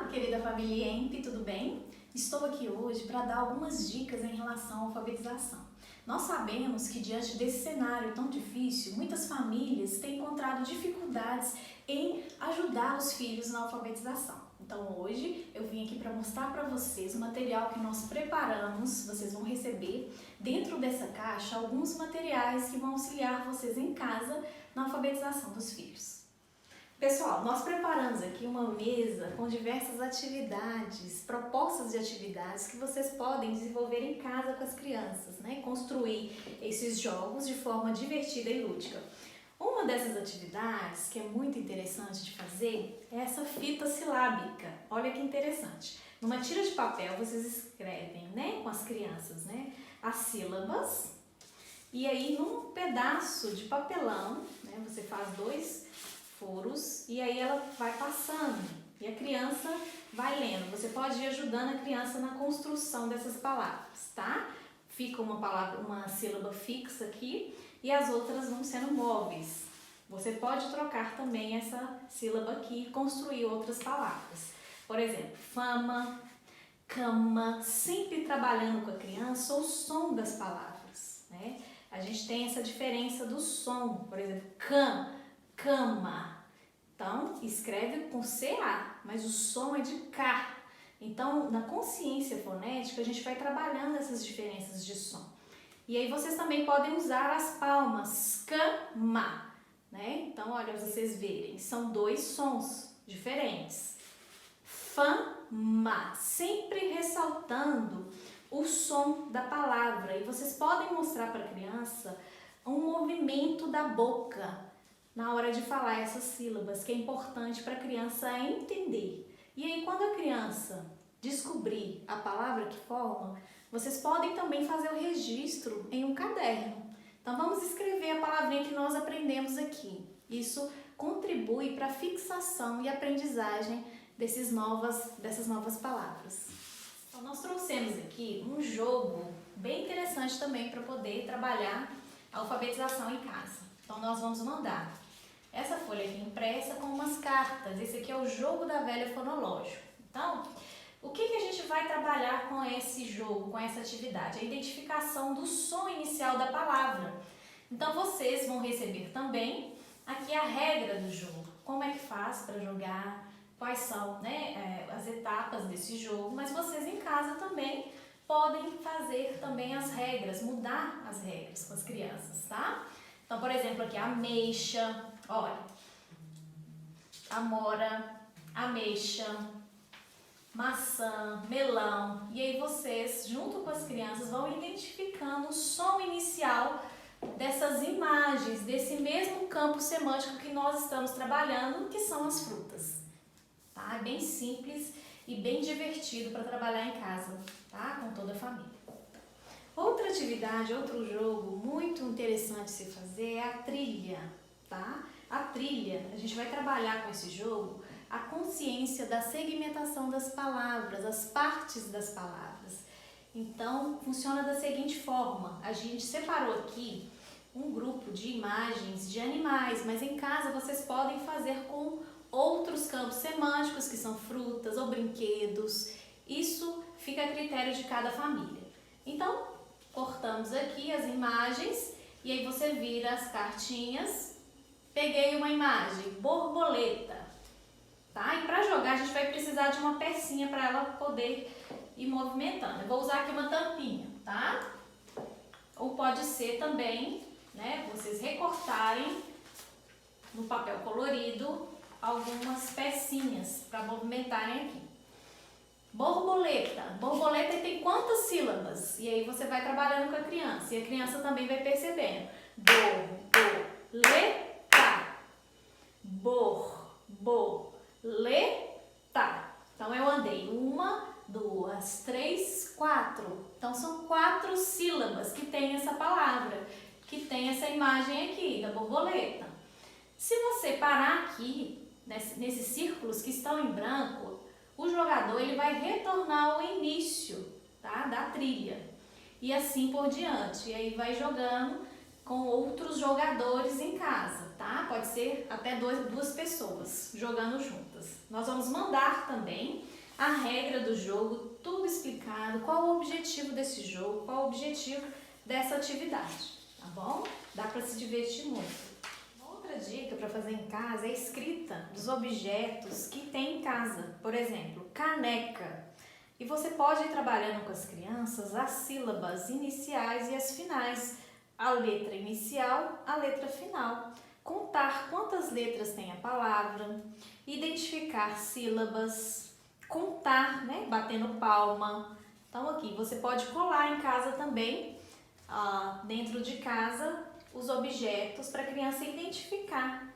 querida família EMP, tudo bem? Estou aqui hoje para dar algumas dicas em relação à alfabetização. Nós sabemos que diante desse cenário tão difícil, muitas famílias têm encontrado dificuldades em ajudar os filhos na alfabetização. Então hoje eu vim aqui para mostrar para vocês o material que nós preparamos. Vocês vão receber dentro dessa caixa alguns materiais que vão auxiliar vocês em casa na alfabetização dos filhos. Pessoal, nós preparamos aqui uma mesa com diversas atividades, propostas de atividades que vocês podem desenvolver em casa com as crianças, né? Construir esses jogos de forma divertida e lúdica. Uma dessas atividades que é muito interessante de fazer é essa fita silábica. Olha que interessante. Numa tira de papel vocês escrevem, né, com as crianças, né, as sílabas. E aí num pedaço de papelão, né, você faz 2 furos e aí ela vai passando e a criança vai lendo. Você pode ir ajudando a criança na construção dessas palavras, tá? Fica uma sílaba fixa aqui e as outras vão sendo móveis. Você pode trocar também essa sílaba aqui e construir outras palavras. Por exemplo, fama, cama, sempre trabalhando com a criança o som das palavras, né? A gente tem essa diferença do som, por exemplo, cama. Então, escreve com CA, mas o som é de K. Então, na consciência fonética, a gente vai trabalhando essas diferenças de som. E aí, vocês também podem usar as palmas, cama, né? Então, olha, vocês verem, são 2 sons diferentes. Fama, sempre ressaltando o som da palavra. E vocês podem mostrar para a criança um movimento da boca na hora de falar essas sílabas, que é importante para a criança entender. E aí, quando a criança descobrir a palavra que forma, vocês podem também fazer o registro em um caderno. Então, vamos escrever a palavrinha que nós aprendemos aqui. Isso contribui para a fixação e aprendizagem dessas novas palavras. Então, nós trouxemos aqui um jogo bem interessante também para poder trabalhar a alfabetização em casa. Então, nós vamos mandar essa folha aqui impressa com umas cartas. Esse aqui é o jogo da velha fonológico. Então, o que a gente vai trabalhar com esse jogo, com essa atividade? A identificação do som inicial da palavra. Então, vocês vão receber também aqui a regra do jogo. Como é que faz para jogar, quais são, né, as etapas desse jogo. Mas vocês em casa também podem fazer também as regras, mudar as regras com as crianças, tá? Então, por exemplo, aqui ameixa, olha, amora, ameixa, maçã, melão. E aí vocês, junto com as crianças, vão identificando o som inicial dessas imagens, desse mesmo campo semântico que nós estamos trabalhando, que são as frutas. Tá? É bem simples e bem divertido para trabalhar em casa, tá? Com toda a família. Outra atividade, outro jogo muito interessante de se fazer é a trilha, tá? A trilha, a gente vai trabalhar com esse jogo a consciência da segmentação das palavras, as partes das palavras. Então, funciona da seguinte forma, a gente separou aqui um grupo de imagens de animais, mas em casa vocês podem fazer com outros campos semânticos, que são frutas ou brinquedos. Isso fica a critério de cada família. Então, cortamos aqui as imagens e aí você vira as cartinhas. Peguei uma imagem, borboleta, tá? E para jogar a gente vai precisar de uma pecinha para ela poder ir movimentando. Eu vou usar aqui uma tampinha, tá? Ou pode ser também, né, vocês recortarem no papel colorido algumas pecinhas para movimentarem aqui. Borboleta. Borboleta tem quantas sílabas? E aí você vai trabalhando com a criança. E a criança também vai percebendo. Borboleta. Borboleta. Então eu andei 1, 2, 3, 4. Então são 4 sílabas que tem essa palavra, que tem essa imagem aqui da borboleta. Se você parar aqui, nesses círculos que estão em branco, o jogador ele vai retornar ao início, tá, da trilha e assim por diante. E aí vai jogando com outros jogadores em casa, tá? Pode ser até 2 pessoas jogando juntas. Nós vamos mandar também a regra do jogo, tudo explicado, qual o objetivo desse jogo, qual o objetivo dessa atividade, tá bom? Dá para se divertir muito. Uma outra dica para fazer em casa é a escrita dos objetos que tem em casa. Por exemplo, caneca. E você pode ir trabalhando com as crianças as sílabas iniciais e as finais, a letra inicial, a letra final. Contar quantas letras tem a palavra, identificar sílabas, contar, né, batendo palma. Então aqui você pode colar em casa também, dentro de casa, os objetos para a criança identificar.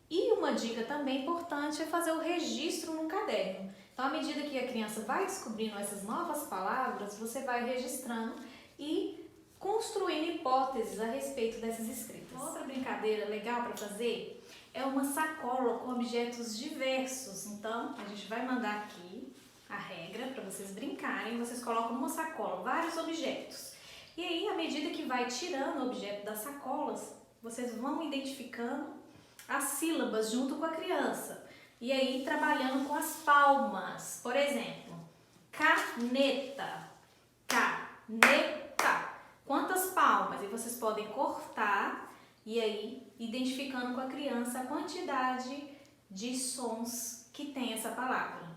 E uma dica também importante é fazer o registro num caderno. Então, à medida que a criança vai descobrindo essas novas palavras, você vai registrando e construindo hipóteses a respeito dessas escritas. Outra brincadeira legal para fazer é uma sacola com objetos diversos. Então, a gente vai mandar aqui a regra para vocês brincarem. Vocês colocam numa sacola vários objetos. E aí, à medida que vai tirando o objeto das sacolas, vocês vão identificando as sílabas junto com a criança. E aí, trabalhando com as palmas. Por exemplo, caneta, caneta. Quantas palmas? E vocês podem cortar e aí, identificando com a criança a quantidade de sons que tem essa palavra.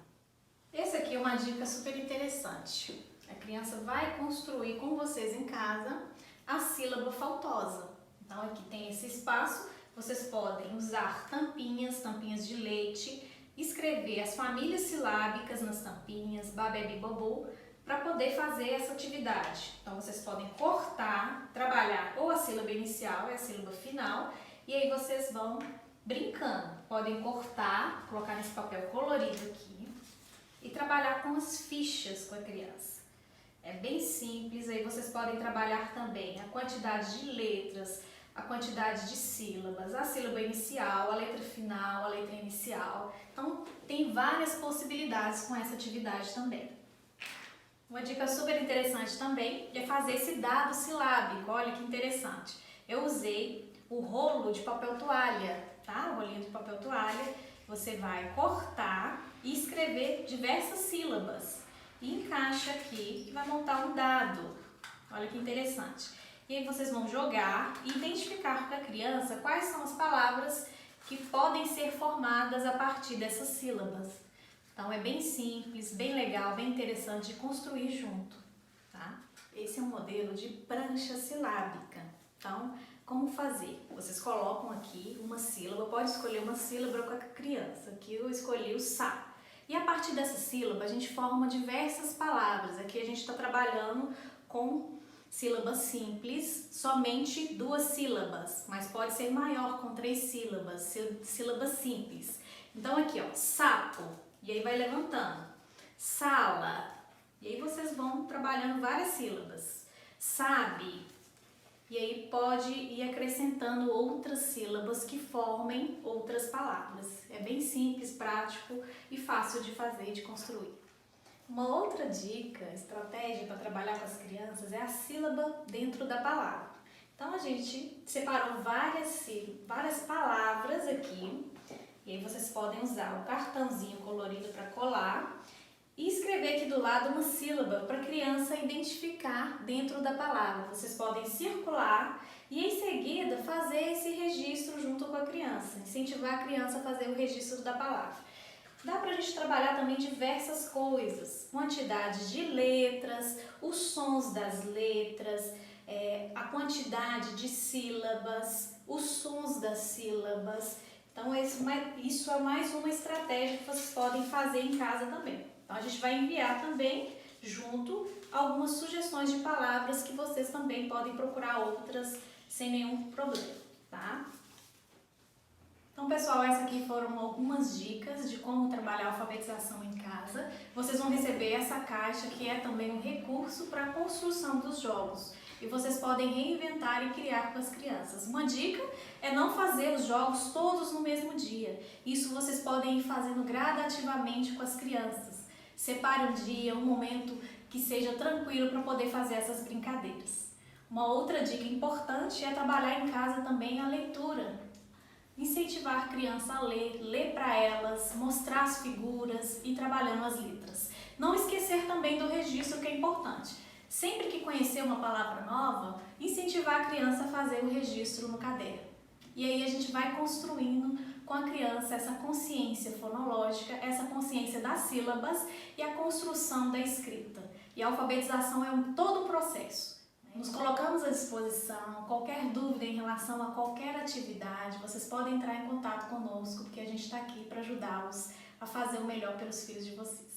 Essa aqui é uma dica super interessante. A criança vai construir com vocês em casa a sílaba faltosa. Então, aqui tem esse espaço. Vocês podem usar tampinhas de leite, escrever as famílias silábicas nas tampinhas, babebi bobô, para poder fazer essa atividade. Então, vocês podem cortar, trabalhar ou a sílaba inicial e a sílaba final, e aí vocês vão brincando. Podem cortar, colocar nesse papel colorido aqui e trabalhar com as fichas com a criança. É bem simples, aí vocês podem trabalhar também a quantidade de letras, a quantidade de sílabas, a sílaba inicial, a letra final, a letra inicial. Então, tem várias possibilidades com essa atividade também. Uma dica super interessante também é fazer esse dado silábico. Olha que interessante. Eu usei o rolo de papel toalha, tá? O rolinho de papel toalha. Você vai cortar e escrever diversas sílabas. E encaixa aqui e vai montar um dado. Olha que interessante. E aí vocês vão jogar e identificar para a criança quais são as palavras que podem ser formadas a partir dessas sílabas. Então é bem simples, bem legal, bem interessante de construir junto, tá? Esse é um modelo de prancha silábica. Então, como fazer? Vocês colocam aqui uma sílaba, pode escolher uma sílaba com a criança. Aqui eu escolhi o sa. E a partir dessa sílaba a gente forma diversas palavras. Aqui a gente está trabalhando com sílabas simples, somente 2 sílabas, mas pode ser maior com 3 sílabas, sílabas simples. Então aqui, ó, sapo, e aí vai levantando. Sala, e aí vocês vão trabalhando várias sílabas. Sabe, e aí pode ir acrescentando outras sílabas que formem outras palavras. É bem simples, prático e fácil de fazer e de construir. Uma outra dica, estratégia para trabalhar com as crianças é a sílaba dentro da palavra. Então, a gente separou várias palavras aqui, e aí vocês podem usar o cartãozinho colorido para colar e escrever aqui do lado uma sílaba para a criança identificar dentro da palavra. Vocês podem circular e, em seguida, fazer esse registro junto com a criança, incentivar a criança a fazer o registro da palavra. Dá pra gente trabalhar também diversas coisas, quantidade de letras, os sons das letras, a quantidade de sílabas, os sons das sílabas. Então isso é mais uma estratégia que vocês podem fazer em casa também. Então a gente vai enviar também junto algumas sugestões de palavras que vocês também podem procurar outras sem nenhum problema, tá? Então, pessoal, essas aqui foram algumas dicas de como trabalhar a alfabetização em casa. Vocês vão receber essa caixa que é também um recurso para a construção dos jogos. E vocês podem reinventar e criar com as crianças. Uma dica é não fazer os jogos todos no mesmo dia. Isso vocês podem ir fazendo gradativamente com as crianças. Separe um dia, um momento que seja tranquilo para poder fazer essas brincadeiras. Uma outra dica importante é trabalhar em casa também a leitura. incentivar a criança a ler para elas, mostrar as figuras e trabalhando as letras. Não esquecer também do registro, que é importante. Sempre que conhecer uma palavra nova, incentivar a criança a fazer o registro no caderno. E aí a gente vai construindo com a criança essa consciência fonológica, essa consciência das sílabas e a construção da escrita. E a alfabetização é todo um processo. Nos colocamos à disposição, qualquer dúvida em relação a qualquer atividade, vocês podem entrar em contato conosco, porque a gente está aqui para ajudá-los a fazer o melhor pelos filhos de vocês.